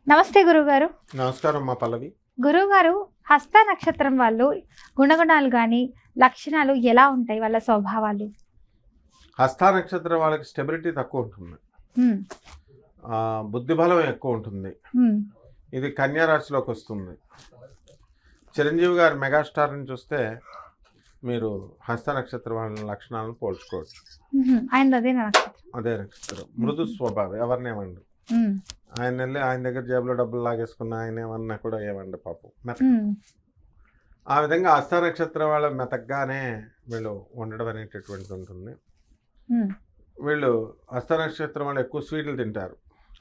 నమస్తే గురువుగారు. నమస్కారం మా పల్లవి. గురువుగారు, హస్త నక్షత్రం వాళ్ళు గుణగుణాలు కానీ లక్షణాలు ఎలా ఉంటాయి, వాళ్ళ స్వభావాలు? హస్త నక్షత్రం వాళ్ళకి స్టెబిలిటీ తక్కువ ఉంటుంది, ఉమ్, బుద్ధి బలం ఎక్కువ ఉంటుంది. ఉమ్, ఇది కన్యా రాశిలోకి వస్తుంది. చిరంజీవి గారు మెగాస్టార్ని చూస్తే మీరు హస్త నక్షత్రం వాళ్ళ లక్షణాలను పోల్చుకోవచ్చు. ఆయన అదే నక్షత్రం. అదే నక్షత్రం మృదు స్వభావం, ఎవరినేమండు. ఉమ్, ఆయన వెళ్ళి ఆయన దగ్గర జేబులో డబ్బులు లాగేసుకున్న ఆయన ఏమన్నా కూడా ఏమండి పాపం ఉమ్, ఆ విధంగా హస్త నక్షత్రం వాళ్ళ మెతగ్గానే వీళ్ళు ఉండడం అనేటటువంటిది ఉంటుంది. ఉమ్. వీళ్ళు హస్త నక్షత్రం వాళ్ళు ఎక్కువ స్వీట్లు తింటారు.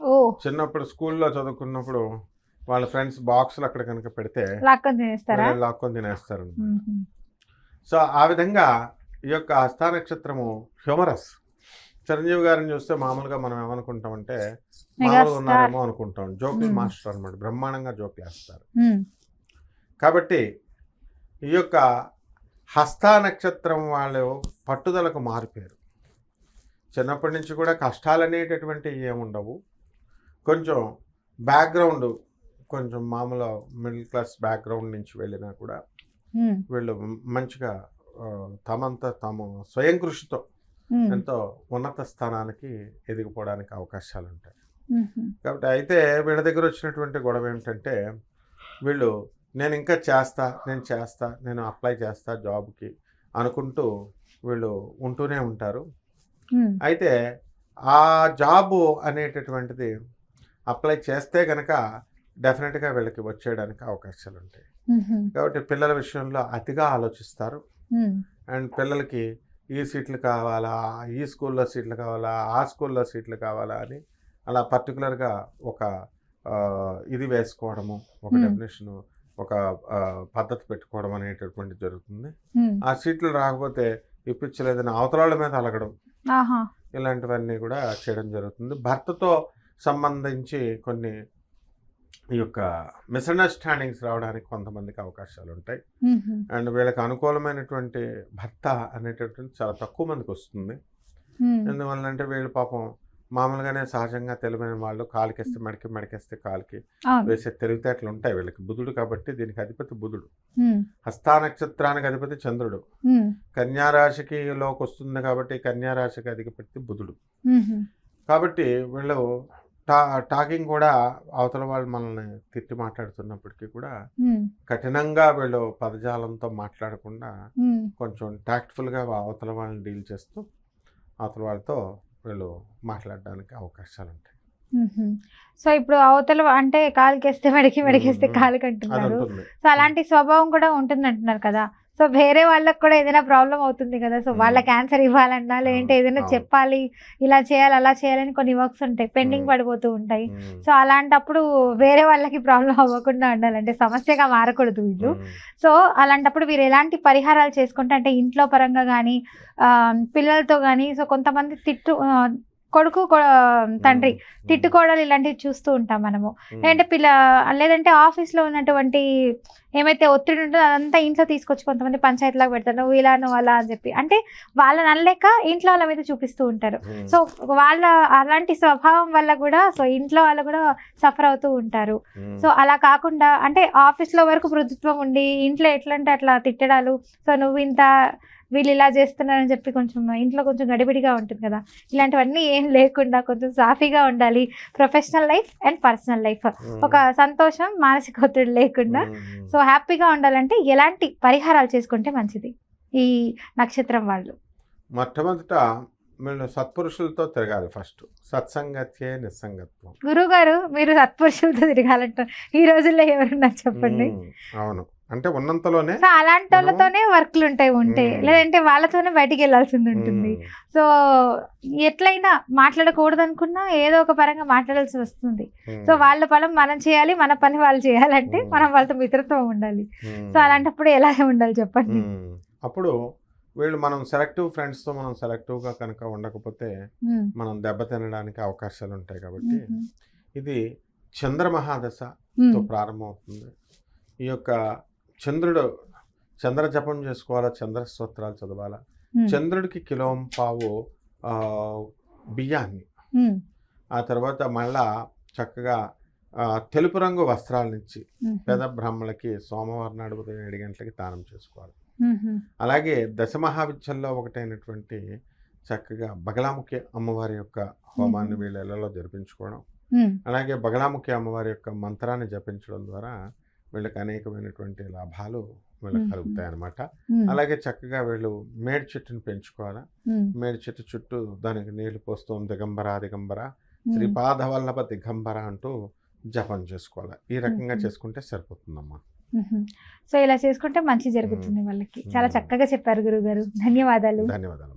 ఓ, చిన్నప్పుడు స్కూల్లో చదువుకున్నప్పుడు వాళ్ళ ఫ్రెండ్స్ బాక్సులు అక్కడ కనుక పెడితే లాక్కొని తినేస్తారా? వీళ్ళు లాక్కొని తినేస్తారు. ఉమ్, సో ఆ విధంగా ఈ యొక్క హస్త నక్షత్రము హ్యూమరస్. చిరంజీవి గారిని చూస్తే మామూలుగా మనం ఏమనుకుంటామంటే మామూలుగా ఉన్నారేమో అనుకుంటాం. జోకులు మాస్టర్ అనమాట, బ్రహ్మాండంగా జోకులు వేస్తారు. ఉమ్, కాబట్టి ఈ యొక్క హస్త నక్షత్రం వాళ్ళు పట్టుదలకు మారిపోయారు. చిన్నప్పటి నుంచి కూడా కష్టాలు అనేటటువంటివి ఏముండవు. కొంచెం బ్యాక్గ్రౌండ్, కొంచెం మామూలు మిడిల్ క్లాస్ బ్యాక్గ్రౌండ్ నుంచి వెళ్ళినా కూడా ఉమ్, వీళ్ళు మంచిగా తమంతా తాము స్వయం కృషితో ఉమ్, ఎంతో ఉన్నత స్థానానికి ఎదిగిపోవడానికి అవకాశాలు ఉంటాయి. ఉమ్, కాబట్టి అయితే వీళ్ళ దగ్గర వచ్చినటువంటి గొడవ ఏమిటంటే వీళ్ళు నేను ఇంకా చేస్తా, నేను అప్లై చేస్తా జాబ్కి అనుకుంటూ వీళ్ళు ఉంటూనే ఉంటారు. ఉమ్, అయితే ఆ జాబు అనేటటువంటిది అప్లై చేస్తే కనుక డెఫినెట్గా వీళ్ళకి వచ్చేయడానికి అవకాశాలు ఉంటాయి. ఉమ్, కాబట్టి పిల్లల విషయంలో అతిగా ఆలోచిస్తారు. ఉమ్, అండ్ పిల్లలకి ఈ సీట్లు కావాలా, ఈ స్కూల్లో సీట్లు కావాలా, ఆ స్కూల్లో సీట్లు కావాలా అని అలా పర్టికులర్గా ఒక ఇది వేసుకోవడము, ఒక డెఫినేషను, ఒక పద్ధతి పెట్టుకోవడం అనేటటువంటి జరుగుతుంది. ఉమ్. ఆ సీట్లు రాకపోతే ఇప్పించలేదని అవతలాళ్ళ మీద అలగడం, ఆహా. ఇలాంటివన్నీ కూడా చేయడం జరుగుతుంది. భర్తతో సంబంధించి కొన్ని ఈ యొక్క మిస్అండర్స్టాండింగ్స్ రావడానికి కొంతమందికి అవకాశాలు ఉంటాయి. ఉమ్, అండ్ వీళ్ళకి అనుకూలమైనటువంటి భర్త అనేటటువంటి చాలా తక్కువ మందికి వస్తుంది. ఉమ్, ఎందువల్లంటే వీళ్ళు పాపం మామూలుగానే సహజంగా తెలివైన వాళ్ళు, కాలికేస్తే మెడకి, మెడకేస్తే కాలికి అవును. వేసే తెలివితేటలు ఉంటాయి వీళ్ళకి. బుధుడు కాబట్టి దీనికి అధిపతి బుధుడు. ఉమ్, హస్త నక్షత్రానికి అధిపతి చంద్రుడు. ఉమ్, కన్యారాశికి లోకి వస్తుంది కాబట్టి కన్యారాశికి అధిపతి బుధుడు. ఉమ్, కాబట్టి వీళ్ళు టాకింగ్ కూడా అవతల వాళ్ళు మనల్ని తిట్టి మాట్లాడుతున్నప్పటికీ కూడా ఉమ్, కఠినంగా వీళ్ళు పదజాలంతో మాట్లాడకుండా ఉమ్. కొంచెం టాక్ట్ఫుల్గా అవతల వాళ్ళని డీల్ చేస్తూ అవతల వాళ్ళతో వీళ్ళు మాట్లాడడానికి అవకాశాలు ఉంటాయి. సో ఇప్పుడు అవతల అంటే కాలుకేస్తే మెడికేస్తే కాలుకి అది అంటున్నారు. ఉంటుంది. సో అలాంటి స్వభావం కూడా ఉంటుంది అంటున్నారు కదా. సో వేరే వాళ్ళకి కూడా ఏదైనా ప్రాబ్లం అవుతుంది కదా. సో వాళ్ళకి ఆన్సర్ ఇవ్వాలన్నా, లేదంటే ఏదైనా చెప్పాలి, ఇలా చేయాలి అలా చేయాలని కొన్ని వర్క్స్ ఉంటాయి, పెండింగ్ పడిపోతూ ఉంటాయి. సో అలాంటప్పుడు వేరే వాళ్ళకి ప్రాబ్లం అవ్వకుండా ఉండాలంటే, సమస్యగా మారకూడదు వీళ్ళు. సో అలాంటప్పుడు వీరు ఎలాంటి పరిహారాలు చేసుకుంటే, అంటే ఇంట్లో పరంగా కానీ పిల్లలతో కానీ, సో కొంతమంది కొడుకు తండ్రి తిట్టుకోవడాలు ఇలాంటివి చూస్తూ ఉంటాం మనము. లేదంటే ఆఫీస్లో ఉన్నటువంటి ఏమైతే ఒత్తిడి ఉంటుందో అదంతా ఇంట్లో తీసుకొచ్చి కొంతమంది పంచాయతీలాగా పెడతారు, నువ్వు ఇలా నువ్వు అలా అని చెప్పి. అంటే వాళ్ళని అనలేక ఇంట్లో వాళ్ళ మీద చూపిస్తూ ఉంటారు. సో వాళ్ళ అలాంటి స్వభావం వల్ల కూడా సో ఇంట్లో వాళ్ళు కూడా సఫర్ అవుతూ ఉంటారు. సో అలా కాకుండా అంటే ఆఫీస్లో వరకు మృదుత్వం ఉండి ఇంట్లో ఎట్లంటే అట్లా తిట్టడాలు, సో నువ్వు ఇంత వీళ్ళు ఇలా చేస్తున్నారని చెప్పి కొంచెం ఇంట్లో కొంచెం గడిబిడిగా ఉంటుంది కదా. ఇలాంటివన్నీ ఏం లేకుండా కొంచెం సాఫీగా ఉండాలి. Professional life and personal life ఒక సంతోషం, మానసిక ఒత్తిడి లేకుండా సో హ్యాపీగా ఉండాలంటే ఎలాంటి పరిహారాలు చేసుకుంటే మంచిది ఈ నక్షత్రం వాళ్ళు? మొట్టమొదట మీరు సత్పురుషులతో తిరగాలి. ఫస్ట్ సత్సంగత్యే నిస్సంగత్వం. గురువుగారు, మీరు సత్పురుషులతో తిరగాలంటారు. ఈ రోజుల్లో ఎవరున్నారు చెప్పండి? అవును, అంటే ఉన్నంతలోనే. సో అలాంటి వాళ్ళతోనే వర్క్లు ఉంటాయి, లేదంటే వాళ్ళతోనే బయటికి వెళ్ళాల్సింది ఉంటుంది. సో ఎట్లయినా మాట్లాడకూడదు అనుకున్నా ఏదో ఒక పరంగా మాట్లాడాల్సి వస్తుంది. సో వాళ్ళ పని మనం చేయాలి, మన పని వాళ్ళు చేయాలంటే మనం వాళ్ళతో మిత్రత్వం ఉండాలి. సో అలాంటప్పుడు ఎలా ఉండాలి చెప్పండి? అప్పుడు వీళ్ళు మనం సెలెక్టివ్ ఫ్రెండ్స్తో మనం సెలెక్టివ్గా కనుక ఉండకపోతే మనం దెబ్బతినడానికి అవకాశాలు ఉంటాయి. కాబట్టి ఇది చంద్రమహాదశతో ప్రారంభమవుతుంది. ఈ యొక్క చంద్ర జపం చేసుకోవాలా, చంద్ర స్తోత్రాలు చదవాలా. చంద్రుడికి కిలోంపావు బియ్యాన్ని, ఆ తర్వాత మళ్ళా చక్కగా తెలుపు రంగు వస్త్రాల నుంచి మ్మ్. పేద బ్రాహ్మణులకి సోమవారం నాడు ఉదయం 7 గంటలకి దానం చేసుకోవాలి. మ్మ్. అలాగే దశమహావిద్యల్లో ఒకటైనటువంటి చక్కగా బగలాముఖి అమ్మవారి యొక్క హోమాన్ని వీళ్ళ ఇళ్లలో జరిపించుకోవడం, మ్మ్. అలాగే బగలాముఖి అమ్మవారి యొక్క మంత్రాన్ని జపించడం ద్వారా వీళ్ళకి అనేకమైనటువంటి లాభాలు వీళ్ళకి కలుగుతాయి అన్నమాట. మ్మ్. అలాగే చక్కగా వీళ్ళు మేడి చెట్టుని పెంచుకోవాలా. మ్మ్. మేడి చెట్టు చుట్టూ దానికి నీళ్లు పోస్తూ దిగంబర దిగంబర మ్మ్. శ్రీపాదవల్లభ దిగంబర అంటూ జపం చేసుకోవాలి. ఈ రకంగా మ్మ్. చేసుకుంటే సరిపోతుందమ్మా. మ్మ్. సో ఇలా చేసుకుంటే మంచి జరుగుతుంది వాళ్ళకి. చాలా చక్కగా చెప్పారు గురుగారు. ధన్యవాదాలు. ధన్యవాదాలు.